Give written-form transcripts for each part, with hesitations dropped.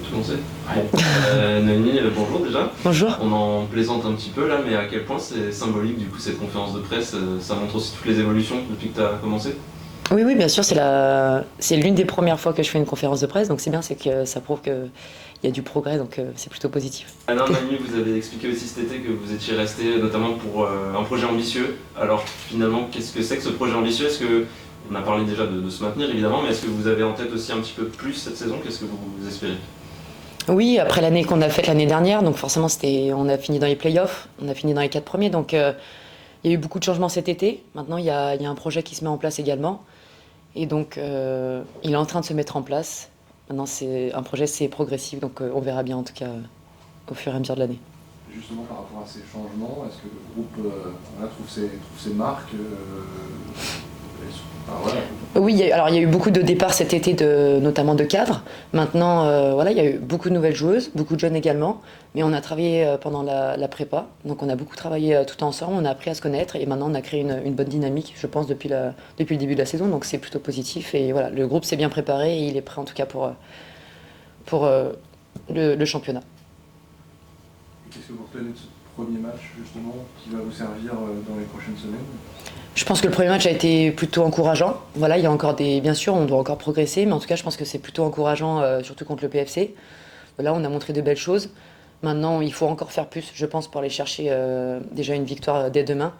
Je commencer. Bon. Noémie, bonjour déjà. Bonjour. On en plaisante un petit peu là, mais à quel point c'est symbolique du coup cette conférence de presse, ça montre aussi toutes les évolutions depuis que tu as commencé. Oui, bien sûr, c'est l'une des premières fois que je fais une conférence de presse, donc c'est bien, c'est que ça prouve qu'il y a du progrès, donc c'est plutôt positif. Alors Noémie, vous avez expliqué aussi cet été que vous étiez resté notamment pour un projet ambitieux. Alors finalement, qu'est-ce que c'est que ce projet ambitieux? Est-ce que, on a parlé déjà de se maintenir évidemment, mais est-ce que vous avez en tête aussi un petit peu plus cette saison? Qu'est-ce que vous espérez? Oui, après l'année qu'on a faite l'année dernière, donc forcément on a fini dans les playoffs, on a fini dans les 4 premiers, donc il y a eu beaucoup de changements cet été. Maintenant, il y a un projet qui se met en place également, et donc il est en train de se mettre en place. Maintenant, c'est un projet, c'est progressif, donc on verra bien en tout cas au fur et à mesure de l'année. Justement, par rapport à ces changements, est-ce que le groupe trouve ses marques voilà. Oui, alors il y a eu beaucoup de départs cet été, notamment de cadres. Maintenant, il y a eu beaucoup de nouvelles joueuses, beaucoup de jeunes également. Mais on a travaillé pendant la prépa, donc on a beaucoup travaillé tout ensemble, on a appris à se connaître et maintenant on a créé une bonne dynamique, je pense, depuis le début de la saison. Donc c'est plutôt positif et voilà, le groupe s'est bien préparé et il est prêt en tout cas pour le championnat. Qu'est-ce que vous retenez de ce premier match justement qui va vous servir dans les prochaines semaines? Je pense que le premier match a été plutôt encourageant. Voilà, il y a encore bien sûr, on doit encore progresser, mais en tout cas, je pense que c'est plutôt encourageant, surtout contre le PFC. Là, on a montré de belles choses. Maintenant, il faut encore faire plus, je pense, pour aller chercher déjà une victoire dès demain.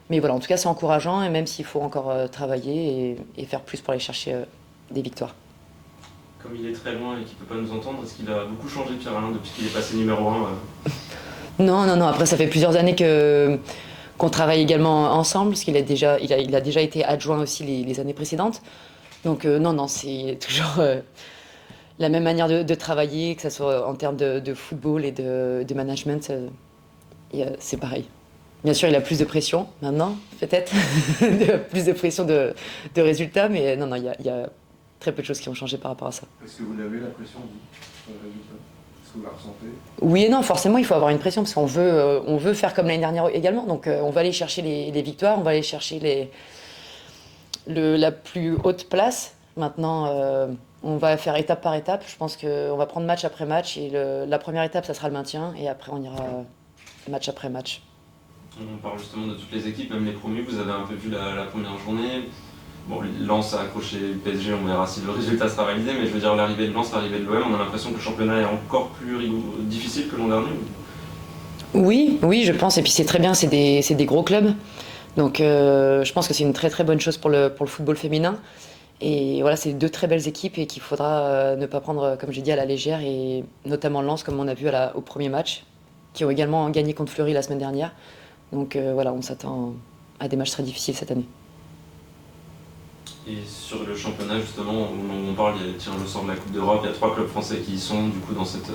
Mais voilà, en tout cas, c'est encourageant, et même s'il faut encore travailler et faire plus pour aller chercher des victoires. Comme il est très loin et qu'il ne peut pas nous entendre, est-ce qu'il a beaucoup changé, Pierre-Alain, depuis qu'il est passé numéro 1 Non, après, ça fait plusieurs années qu'on travaille également ensemble, parce qu'il a déjà été adjoint aussi les années précédentes. Donc non, c'est toujours la même manière de travailler, que ce soit en termes de football et de management, c'est pareil. Bien sûr, il a plus de pression maintenant, peut-être, plus de pression de résultats, mais non, il y a très peu de choses qui ont changé par rapport à ça. Est-ce que vous l'avez la pression, sur le résultat? Est-ce que vous la ressentez? Oui et non, forcément, il faut avoir une pression parce qu'on veut faire comme l'année dernière également. Donc, on va aller chercher les victoires, on va aller chercher la plus haute place. Maintenant, on va faire étape par étape. Je pense qu'on va prendre match après match et la première étape, ça sera le maintien et après, on ira match après match. On parle justement de toutes les équipes, même les promus. Vous avez un peu vu la première journée. Bon, Lens a accroché le PSG, on verra si le résultat sera validé, mais je veux dire, l'arrivée de Lens, l'arrivée de l'OM, on a l'impression que le championnat est encore plus difficile que l'an dernier. Oui, je pense, et puis c'est très bien, c'est des gros clubs, donc je pense que c'est une très très bonne chose pour le football féminin, et voilà, c'est deux très belles équipes et qu'il faudra ne pas prendre, comme j'ai dit, à la légère, et notamment Lens, comme on a vu au premier match, qui ont également gagné contre Fleury la semaine dernière, donc voilà, on s'attend à des matchs très difficiles cette année. Et sur le championnat, justement, on parle, il y a le tirage au sort de la Coupe d'Europe, il y a 3 clubs français qui y sont, du coup, dans cette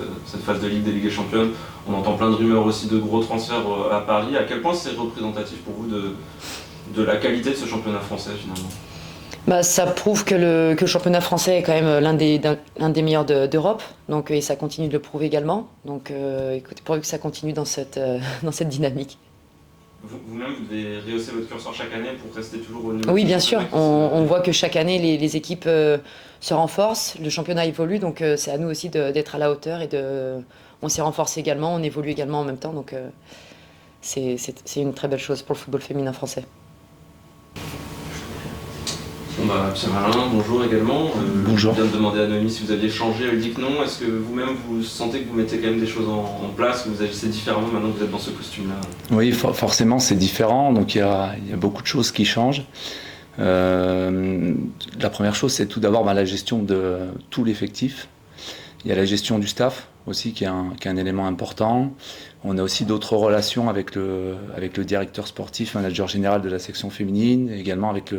phase de Ligue des Ligues et Championnes. On entend plein de rumeurs aussi de gros transferts à Paris. À quel point c'est représentatif pour vous de la qualité de ce championnat français, finalement? Ça prouve que le championnat français est quand même l'un des meilleurs d'Europe, donc, et ça continue de le prouver également. Donc écoutez, pourvu que ça continue dans cette dynamique. Vous-même, vous devez rehausser votre curseur chaque année pour rester toujours au niveau. Oui, bien sûr. On voit que chaque année, les équipes se renforcent, le championnat évolue, donc c'est à nous aussi d'être à la hauteur et on s'est renforcé également, on évolue également en même temps, donc c'est une très belle chose pour le football féminin français. Pierre-Alain, bonjour également. Bonjour. Je viens de demander à Noémie si vous aviez changé, elle dit que non. Est-ce que vous-même vous sentez que vous mettez quand même des choses en place, que vous agissez différemment maintenant que vous êtes dans ce costume-là? Oui, forcément c'est différent, donc il y a beaucoup de choses qui changent. La première chose, c'est tout d'abord la gestion de tout l'effectif. Il y a la gestion du staff aussi qui est un élément important. On a aussi d'autres relations avec le directeur sportif, manager général de la section féminine, et également avec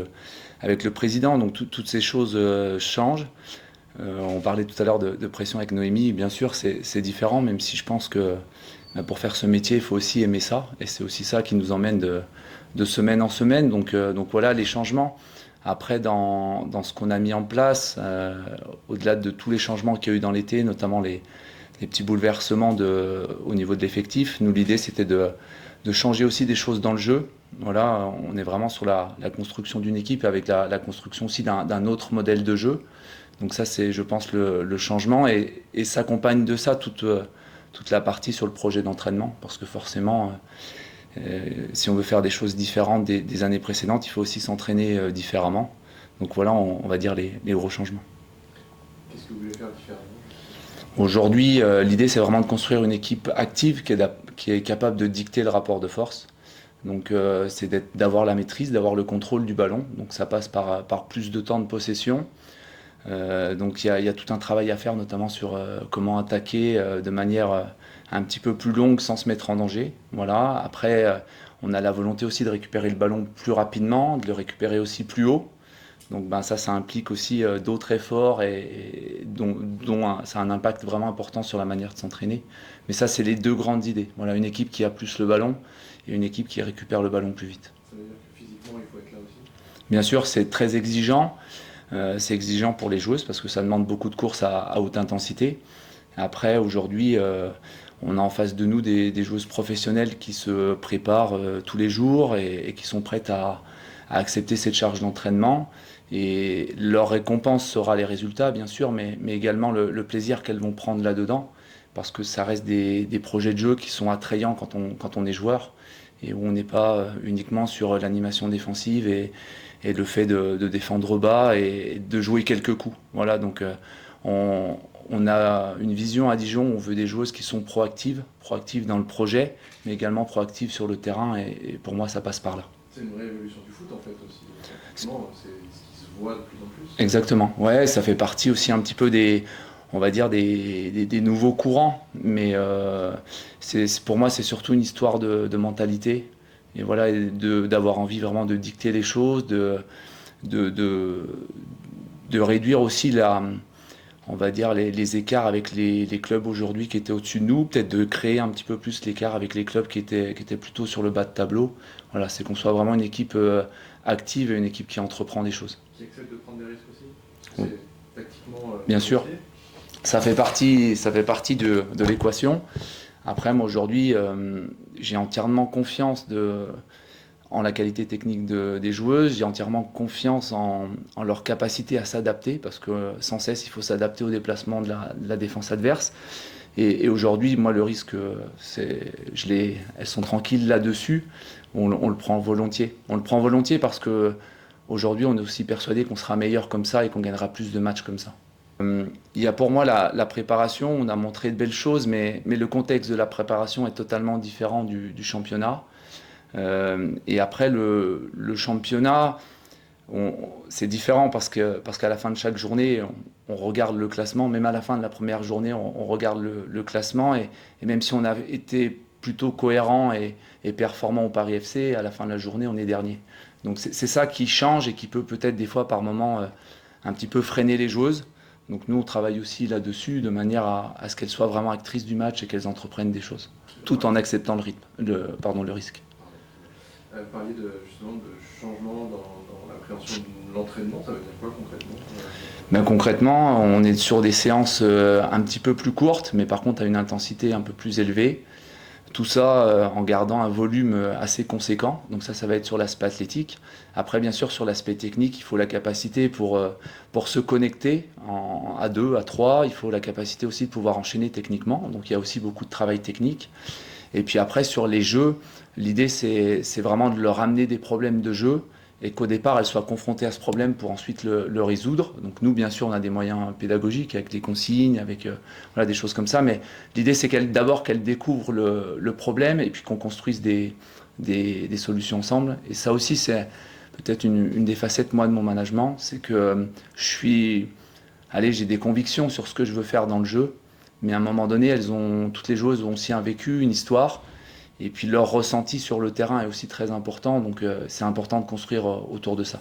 le président. Donc toutes ces choses changent. On parlait tout à l'heure de pression avec Noémie. Bien sûr, c'est différent, même si je pense que pour faire ce métier, il faut aussi aimer ça. Et c'est aussi ça qui nous emmène de semaine en semaine. Donc voilà les changements. Après, dans ce qu'on a mis en place, au-delà de tous les changements qu'il y a eu dans l'été, notamment les petits bouleversements au niveau de l'effectif, nous, l'idée, c'était de changer aussi des choses dans le jeu. Voilà, on est vraiment sur la construction d'une équipe avec la construction aussi d'un autre modèle de jeu. Donc ça, c'est, je pense, le changement. Et s'accompagne de ça toute la partie sur le projet d'entraînement. Parce que forcément, si on veut faire des choses différentes des années précédentes, il faut aussi s'entraîner différemment. Donc voilà, on va dire les gros changements. Qu'est-ce que vous voulez faire différemment? Aujourd'hui, l'idée, c'est vraiment de construire une équipe active qui est capable de dicter le rapport de force. Donc c'est d'avoir la maîtrise, d'avoir le contrôle du ballon. Donc ça passe par plus de temps de possession. Donc il y a tout un travail à faire, notamment sur comment attaquer de manière un petit peu plus longue sans se mettre en danger. Voilà. Après, on a la volonté aussi de récupérer le ballon plus rapidement, de le récupérer aussi plus haut. Donc ça implique aussi d'autres efforts et dont ça a un impact vraiment important sur la manière de s'entraîner. Mais ça, c'est les deux grandes idées. Voilà, une équipe qui a plus le ballon et une équipe qui récupère le ballon plus vite. Ça veut dire que physiquement, il faut être là aussi? Bien sûr, c'est très exigeant. C'est exigeant pour les joueuses parce que ça demande beaucoup de courses à haute intensité. Après, aujourd'hui, on a en face de nous des joueuses professionnelles qui se préparent tous les jours et qui sont prêtes à accepter cette charge d'entraînement. Et leur récompense sera les résultats, bien sûr, mais également le plaisir qu'elles vont prendre là-dedans, parce que ça reste des projets de jeu qui sont attrayants quand on est joueur, et où on n'est pas uniquement sur l'animation défensive et le fait de défendre bas et de jouer quelques coups. Voilà, donc on a une vision à Dijon où on veut des joueuses qui sont proactives dans le projet, mais également proactives sur le terrain, et pour moi, ça passe par là. C'est une vraie évolution du foot, en fait, aussi. Effectivement, c'est ce qui se voit de plus en plus. Exactement. Ouais, ça fait partie aussi un petit peu on va dire des nouveaux courants. Mais pour moi, c'est surtout une histoire de mentalité. Et voilà, d'avoir envie vraiment de dicter les choses, de réduire aussi on va dire les écarts avec les clubs aujourd'hui qui étaient au-dessus de nous, peut-être de créer un petit peu plus l'écart avec les clubs qui étaient plutôt sur le bas de tableau. Voilà, c'est qu'on soit vraiment une équipe active et une équipe qui entreprend des choses. Qui accepte de prendre des risques aussi? Parce que c'est tactiquement bien sûr, ça fait partie de l'équation. Après, moi aujourd'hui, j'ai entièrement confiance en la qualité technique des joueuses, j'ai entièrement confiance en leur capacité à s'adapter, parce que sans cesse, il faut s'adapter au déplacement de la défense adverse. Et aujourd'hui, moi, le risque, elles sont tranquilles là-dessus, on le prend volontiers. On le prend volontiers parce qu'aujourd'hui, on est aussi persuadé qu'on sera meilleur comme ça et qu'on gagnera plus de matchs comme ça. Il y a pour moi la préparation, on a montré de belles choses, mais le contexte de la préparation est totalement différent du championnat. Et après le championnat, c'est différent parce qu'à la fin de chaque journée, on regarde le classement. Même à la fin de la première journée, on regarde le classement. Et même si on a été plutôt cohérent et performant au Paris FC, à la fin de la journée, on est dernier. Donc c'est ça qui change et qui peut-être des fois par moment un petit peu freiner les joueuses. Donc nous, on travaille aussi là-dessus de manière à ce qu'elles soient vraiment actrices du match et qu'elles entreprennent des choses, tout en acceptant le risque. Vous parliez justement de changement dans l'appréhension de l'entraînement, ça veut dire quoi concrètement? Concrètement, on est sur des séances un petit peu plus courtes, mais par contre à une intensité un peu plus élevée. Tout ça en gardant un volume assez conséquent, donc ça va être sur l'aspect athlétique. Après, bien sûr, sur l'aspect technique, il faut la capacité pour se connecter à 2, à 3, il faut la capacité aussi de pouvoir enchaîner techniquement, donc il y a aussi beaucoup de travail technique. Et puis après, sur les jeux, l'idée c'est vraiment de leur amener des problèmes de jeu et qu'au départ, elles soient confrontées à ce problème pour ensuite le résoudre. Donc nous, bien sûr, on a des moyens pédagogiques avec des consignes, avec des choses comme ça, mais l'idée c'est d'abord qu'elles découvrent le problème et puis qu'on construise des solutions ensemble. Et ça aussi, c'est peut-être une des facettes, moi, de mon management, c'est que j'ai des convictions sur ce que je veux faire dans le jeu, mais à un moment donné, toutes les joueuses ont aussi un vécu, une histoire, et puis leur ressenti sur le terrain est aussi très important, donc c'est important de construire autour de ça.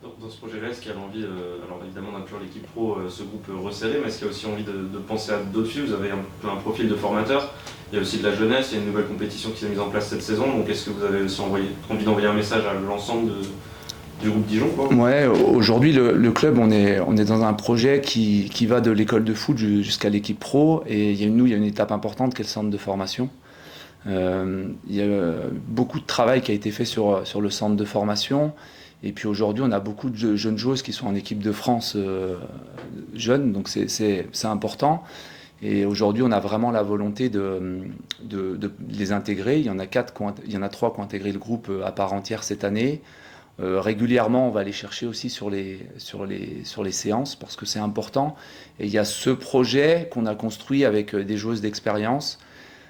Dans ce projet-là, est-ce qu'il y a l'envie, alors évidemment d'inclure l'équipe pro, ce groupe resserré, mais est-ce qu'il y a aussi envie de penser à d'autres filles? Vous avez un profil de formateur, il y a aussi de la jeunesse, il y a une nouvelle compétition qui s'est mise en place cette saison, donc est-ce que vous avez aussi envie d'envoyer un message à l'ensemble du groupe Dijon, quoi? Ouais, aujourd'hui le club, on est dans un projet qui va de l'école de foot jusqu'à l'équipe pro, et il y a une étape importante qui est le centre de formation. Il y a beaucoup de travail qui a été fait sur le centre de formation, Et puis aujourd'hui, on a beaucoup de jeunes joueuses qui sont en équipe de France jeunes, donc c'est important. Et aujourd'hui, on a vraiment la volonté de les intégrer. Il y en a 3 qui ont intégré le groupe à part entière cette année. Régulièrement, on va les chercher aussi sur les séances parce que c'est important. Et il y a ce projet qu'on a construit avec des joueuses d'expérience,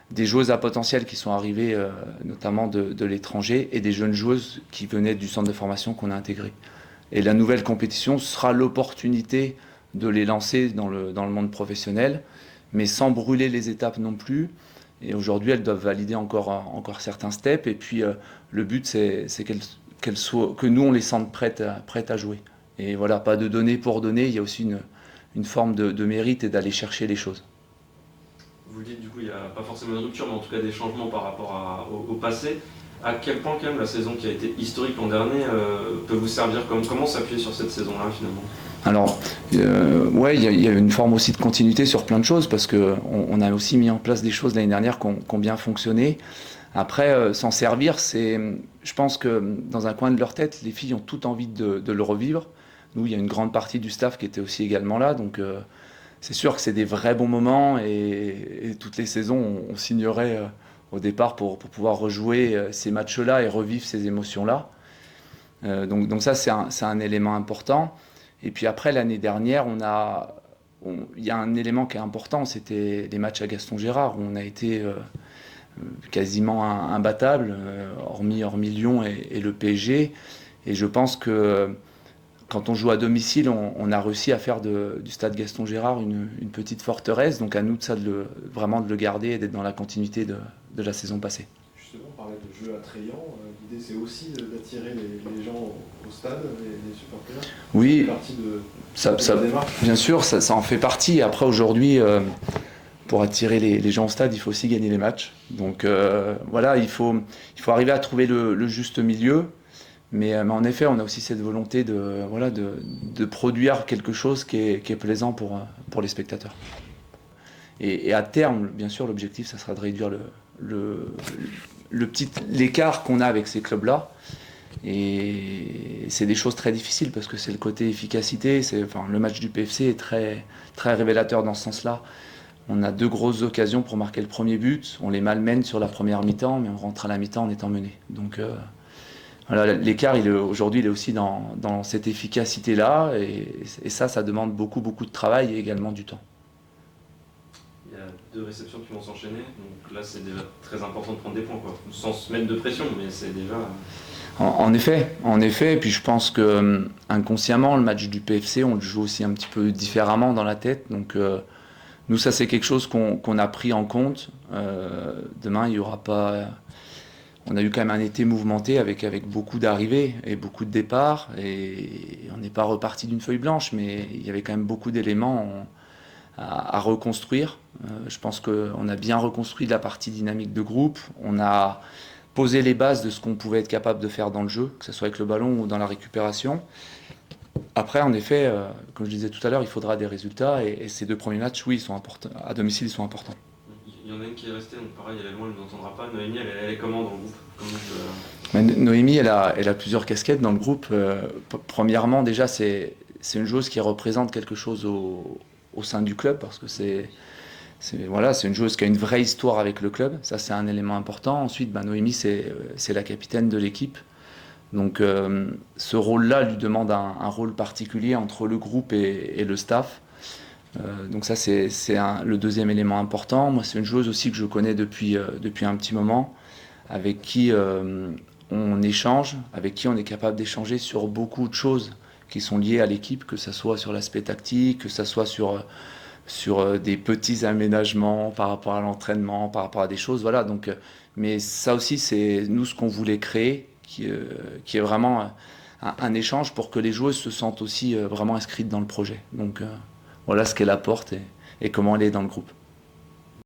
des joueuses à potentiel qui sont arrivées notamment de l'étranger et des jeunes joueuses qui venaient du centre de formation qu'on a intégré. Et la nouvelle compétition sera l'opportunité de les lancer dans le monde professionnel, mais sans brûler les étapes non plus. Et aujourd'hui, elles doivent valider encore certains steps. Et puis, le but, c'est que nous, on les sente prêtes à jouer. Et voilà, pas de donner pour donner, il y a aussi une forme de mérite et d'aller chercher les choses. Vous le dites, du coup, il n'y a pas forcément de rupture, mais en tout cas des changements par rapport au passé. À quel point, quand même, la saison qui a été historique l'an dernier peut vous servir comment s'appuyer sur cette saison-là, finalement? Alors, ouais, il y a une forme aussi de continuité sur plein de choses, parce qu'on a aussi mis en place des choses l'année dernière qui ont bien fonctionné. Après, s'en servir, je pense que dans un coin de leur tête, les filles ont toutes envie de le revivre. Nous, il y a une grande partie du staff qui était aussi également là, donc c'est sûr que c'est des vrais bons moments et toutes les saisons, on signerait au départ pour pouvoir rejouer ces matchs-là et revivre ces émotions-là. Donc ça, c'est un élément important. Et puis après, l'année dernière, il y a un élément qui est important, c'était les matchs à Gaston Gérard, où on a été quasiment imbattable, hormis Lyon et le PSG. Et je pense que quand on joue à domicile, on a réussi à faire du stade Gaston Gérard une petite forteresse. Donc à nous vraiment de le garder et d'être dans la continuité de la saison passée. Justement, on parlait de jeu attrayant. L'idée, c'est aussi d'attirer les gens au stade, les supporters. Oui, c'est partie de la démarche. Bien sûr, ça en fait partie. Après, aujourd'hui, pour attirer les gens au stade, il faut aussi gagner les matchs. Donc voilà, il faut arriver à trouver le juste milieu. Mais en effet, on a aussi cette volonté de produire quelque chose qui est plaisant pour les spectateurs. Et à terme, bien sûr, l'objectif, ça sera de réduire l'écart qu'on a avec ces clubs-là. Et c'est des choses très difficiles parce que c'est le côté efficacité. Le match du PFC est très, très révélateur dans ce sens-là. On a 2 grosses occasions pour marquer le premier but. On les malmène sur la première mi-temps, mais on rentre à la mi-temps en étant mené. Donc voilà, l'écart, aujourd'hui, il est aussi dans cette efficacité-là. Et ça demande beaucoup, beaucoup de travail et également du temps. Il y a 2 réceptions qui vont s'enchaîner. Donc là, c'est déjà très important de prendre des points, quoi. Sans se mettre de pression, mais c'est déjà... En effet, et puis je pense que inconsciemment, le match du PFC, on le joue aussi un petit peu différemment dans la tête. Donc nous, ça c'est quelque chose qu'on a pris en compte. Demain, il y aura pas... On a eu quand même un été mouvementé avec beaucoup d'arrivées et beaucoup de départs. Et on n'est pas reparti d'une feuille blanche, mais il y avait quand même beaucoup d'éléments à reconstruire. Je pense qu'on a bien reconstruit la partie dynamique de groupe. On a posé les bases de ce qu'on pouvait être capable de faire dans le jeu, que ce soit avec le ballon ou dans la récupération. Après, en effet, comme je disais tout à l'heure, il faudra des résultats. Et ces 2 premiers matchs, oui, ils sont importants. À domicile, ils sont importants. Il y en a une qui est restée, donc pareil, elle est loin, elle ne nous entendra pas. Noémie, elle est comment dans le groupe? Noémie, elle a plusieurs casquettes dans le groupe. Premièrement, déjà, c'est une joueuse qui représente quelque chose au sein du club, parce que c'est une joueuse qui a une vraie histoire avec le club. Ça, c'est un élément important. Ensuite, Noémie, c'est la capitaine de l'équipe. Donc, ce rôle-là lui demande un rôle particulier entre le groupe et le staff. Donc ça, c'est le deuxième élément important. Moi, c'est une joueuse aussi que je connais depuis un petit moment, avec qui on échange, avec qui on est capable d'échanger sur beaucoup de choses qui sont liées à l'équipe, que ce soit sur l'aspect tactique, que ce soit sur des petits aménagements par rapport à l'entraînement, par rapport à des choses. Voilà, donc, mais ça aussi, c'est nous ce qu'on voulait créer, qui est vraiment un échange pour que les joueuses se sentent aussi vraiment inscrites dans le projet. Donc voilà ce qu'elle apporte et comment elle est dans le groupe.